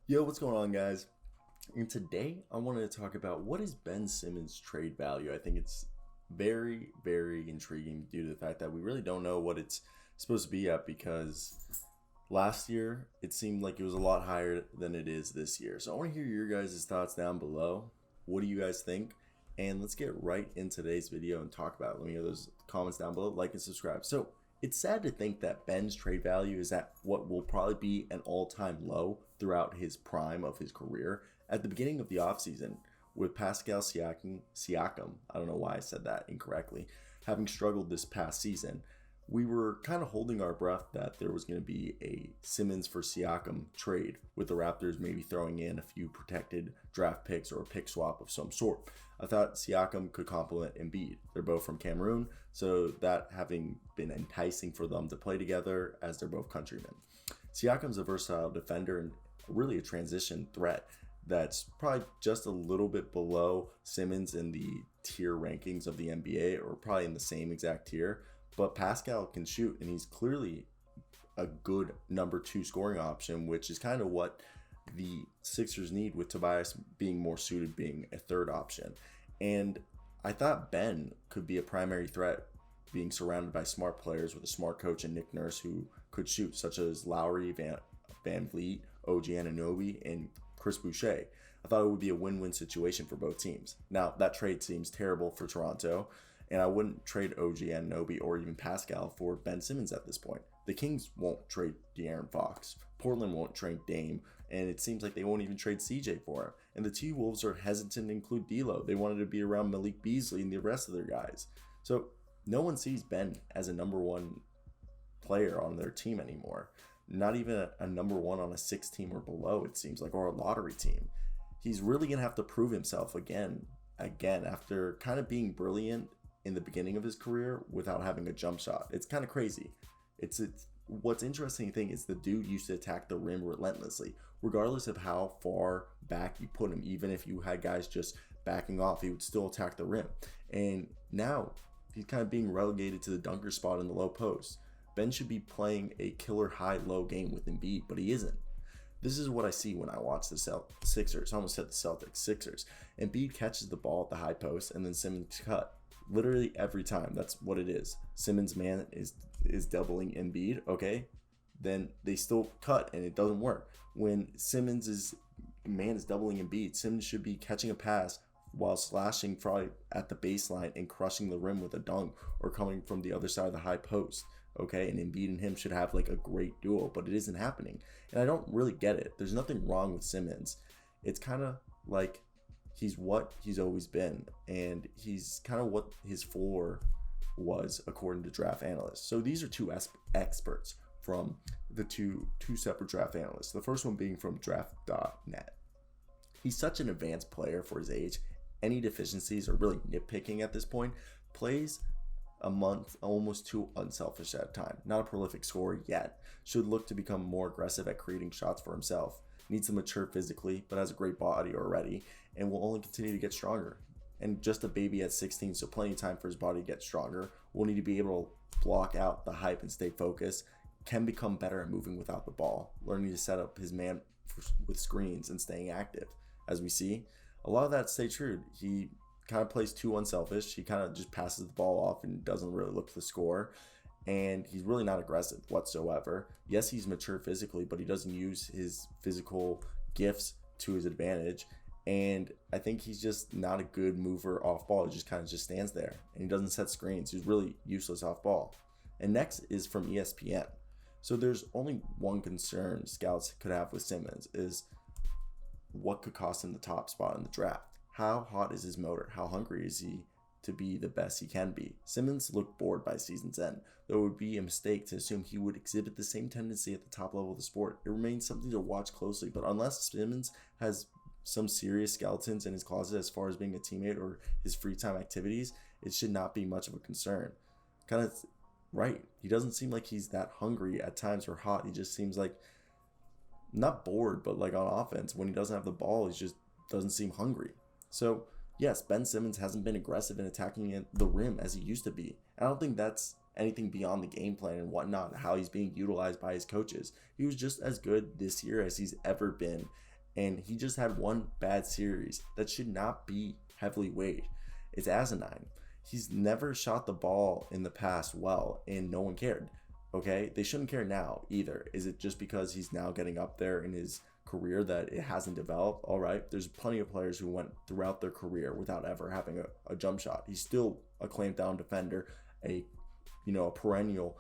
Yo, what's going on, guys? And today I wanted to talk about what is Ben Simmons' trade value. I think it's very, very intriguing due to the fact that we really don't know what it's supposed to be at because last year it seemed like it was a lot higher than it is this year. So I want to hear your guys' thoughts down below. What do you guys think? And let's get right in today's video and talk about it. Let me know those comments down below, like and subscribe. So it's sad to think that Ben's trade value is at what will probably be an all-time low throughout his prime of his career. At the beginning of the offseason, with Pascal Siakam, I don't know why I said that incorrectly, having struggled this past season, we were kind of holding our breath that there was going to be a Simmons for Siakam trade, with the Raptors maybe throwing in a few protected draft picks or a pick swap of some sort. I thought Siakam could complement Embiid. They're both from Cameroon, so that having been enticing for them to play together as they're both countrymen. Siakam's a versatile defender and really a transition threat that's probably just a little bit below Simmons in the tier rankings of the NBA, or probably in the same exact tier. But Pascal can shoot, and he's clearly a good number two scoring option, which is kind of what the Sixers need, with Tobias being more suited being a third option. And I thought Ben could be a primary threat, being surrounded by smart players with a smart coach and Nick Nurse who could shoot, such as Lowry, Van Vliet, OG Anunoby, and Chris Boucher. I thought it would be a win-win situation for both teams. Now, that trade seems terrible for Toronto, and I wouldn't trade OG Anunoby or even Pascal for Ben Simmons at this point. The Kings won't trade De'Aaron Fox. Portland won't trade Dame, and it seems like they won't even trade CJ for him. And the T-Wolves are hesitant to include D'Lo. They wanted to be around Malik Beasley and the rest of their guys. So no one sees Ben as a number one player on their team anymore. Not even a number one on a 6 team or below, it seems like, or a lottery team. He's really going to have to prove himself again, after kind of being brilliant in the beginning of his career without having a jump shot. It's kind of crazy. It's what's interesting thing is the dude used to attack the rim relentlessly, regardless of how far back you put him. Even if you had guys just backing off, he would still attack the rim. And now he's kind of being relegated to the dunker spot in the low post. Ben should be playing a killer high-low game with Embiid, but he isn't. This is what I see when I watch the Sixers. I almost said the Celtics. Sixers. Embiid catches the ball at the high post, and then Simmons cut. Literally every time. That's what it is. Simmons' man is doubling Embiid, okay? Then they still cut, and it doesn't work. When Simmons' man is doubling Embiid, Simmons should be catching a pass while slashing probably at the baseline and crushing the rim with a dunk, or coming from the other side of the high post. Okay, and Embiid and him should have like a great duo, but it isn't happening. And I don't really get it. There's nothing wrong with Simmons. It's kind of like he's what he's always been, and he's kind of what his floor was according to draft analysts. So these are two experts from the two separate draft analysts. The first one being from draft.net. He's such an advanced player for his age. Any deficiencies are really nitpicking at this point. Plays a month, almost too unselfish at a time. Not a prolific scorer yet. Should look to become more aggressive at creating shots for himself. Needs to mature physically, but has a great body already, and will only continue to get stronger. And just a baby at 16, so plenty of time for his body to get stronger. Will need to be able to block out the hype and stay focused. Can become better at moving without the ball. Learning to set up his man with screens and staying active. As we see, a lot of that stays true. He kind of plays too unselfish. He kind of just passes the ball off and doesn't really look to score. And he's really not aggressive whatsoever. Yes, he's mature physically, but he doesn't use his physical gifts to his advantage. And I think he's just not a good mover off ball. He just kind of just stands there, and he doesn't set screens. He's really useless off ball. And next is from ESPN. So there's only one concern scouts could have with Simmons is what could cost him the top spot in the draft. How hot is his motor? How hungry is he to be the best he can be? Simmons looked bored by season's end, though it would be a mistake to assume he would exhibit the same tendency at the top level of the sport. It remains something to watch closely, but unless Simmons has some serious skeletons in his closet as far as being a teammate or his free time activities, it should not be much of a concern. Kind of right. He doesn't seem like he's that hungry at times or hot. He just seems like not bored, but like on offense, when he doesn't have the ball, he just doesn't seem hungry. So yes, Ben Simmons hasn't been aggressive in attacking the rim as he used to be. I don't think that's anything beyond the game plan and whatnot, how he's being utilized by his coaches. He was just as good this year as he's ever been And he just had one bad series that should not be heavily weighed. It's asinine. He's never shot the ball in the past well, and no one cared. Okay? They shouldn't care now either. Is it just because he's now getting up there in his career that it hasn't developed? All right. There's plenty of players who went throughout their career without ever having a jump shot. He's still a clamped down defender, a perennial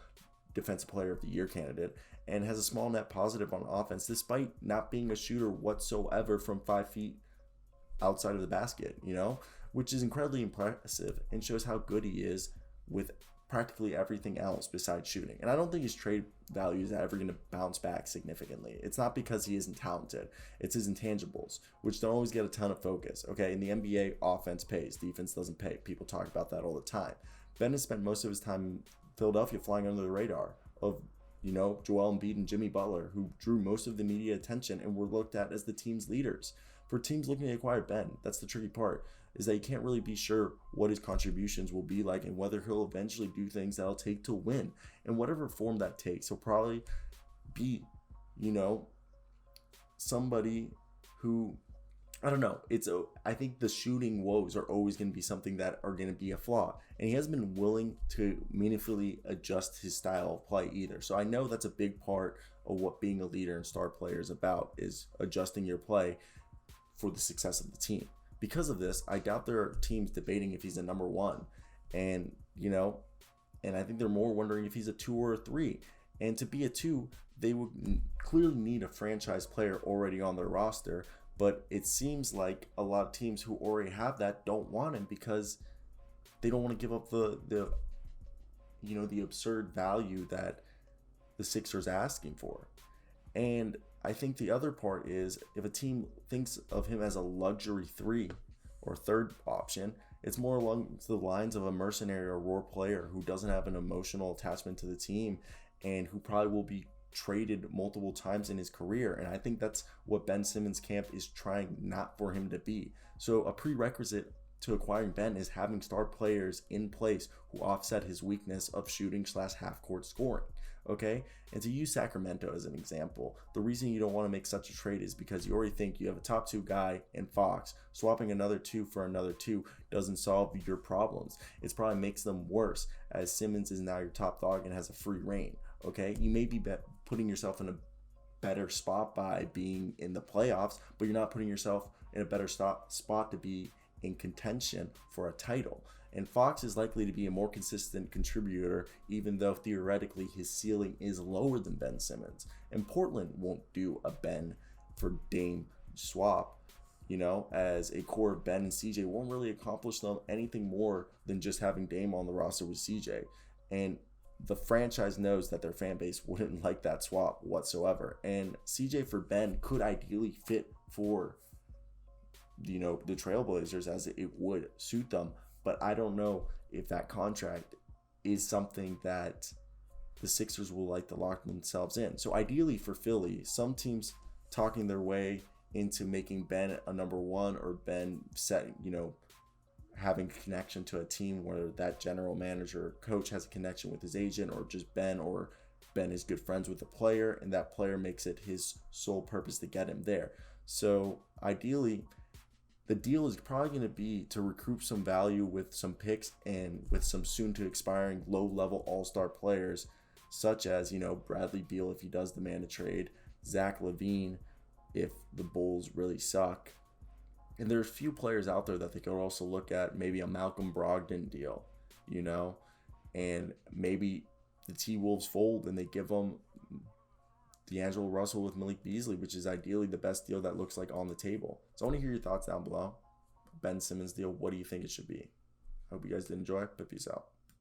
defensive player of the year candidate, and has a small net positive on offense despite not being a shooter whatsoever from 5 feet outside of the basket, which is incredibly impressive and shows how good he is with practically everything else besides shooting. And I don't think his trade value is ever going to bounce back significantly. It's not because he isn't talented. It's his intangibles, which don't always get a ton of focus. Okay, in the NBA, offense pays. Defense doesn't pay. People talk about that all the time. Ben has spent most of his time in Philadelphia flying under the radar of, Joel Embiid and Jimmy Butler, who drew most of the media attention and were looked at as the team's leaders. For teams looking to acquire Ben, that's the tricky part, is that you can't really be sure what his contributions will be like and whether he'll eventually do things that'll take to win. And whatever form that takes, he'll probably be, somebody who, I don't know. I think the shooting woes are always going to be something that are going to be a flaw. And he hasn't been willing to meaningfully adjust his style of play either. So I know that's a big part of what being a leader and star player is about, is adjusting your play for the success of the team. Because of this, I doubt there are teams debating if he's a number one. And, and I think they're more wondering if he's a 2 or a 3. And to be a 2, they would clearly need a franchise player already on their roster. But it seems like a lot of teams who already have that don't want him because they don't want to give up the absurd value that the Sixers asking for. And I think the other part is if a team thinks of him as a luxury 3 or third option, it's more along the lines of a mercenary or role player who doesn't have an emotional attachment to the team and who probably will be traded multiple times in his career. And I think that's what Ben Simmons' camp is trying not for him to be. So a prerequisite to acquiring Ben is having star players in place who offset his weakness of shooting / half-court scoring. Okay? And to use Sacramento as an example, the reason you don't want to make such a trade is because you already think you have a top 2 guy in Fox. Swapping another 2 for another 2 doesn't solve your problems. It probably makes them worse, as Simmons is now your top dog and has a free reign. Okay? You may be putting yourself in a better spot by being in the playoffs, but you're not putting yourself in a better spot to be in contention for a title. And Fox is likely to be a more consistent contributor, even though theoretically his ceiling is lower than Ben Simmons. And Portland won't do a Ben for Dame swap, as a core of Ben and CJ won't really accomplish them anything more than just having Dame on the roster with CJ. And the franchise knows that their fan base wouldn't like that swap whatsoever. And CJ for Ben could ideally fit for, the Trailblazers, as it would suit them. But I don't know if that contract is something that the Sixers will like to lock themselves in. So ideally for Philly, some teams talking their way into making Ben a number 1 or Ben having a connection to a team where that general manager or coach has a connection with his agent, or just Ben, or Ben is good friends with the player and that player makes it his sole purpose to get him there. So ideally, the deal is probably going to be to recoup some value with some picks and with some soon to expiring low-level all-star players, such as, Bradley Beal if he does demand a trade, Zach LaVine if the Bulls really suck. And there's a few players out there that they could also look at, maybe a Malcolm Brogdon deal, and maybe the T-Wolves fold and they give them D'Angelo Russell with Malik Beasley, which is ideally the best deal that looks like on the table. So I want to hear your thoughts down below. Ben Simmons deal, what do you think it should be? I hope you guys did enjoy, but peace out.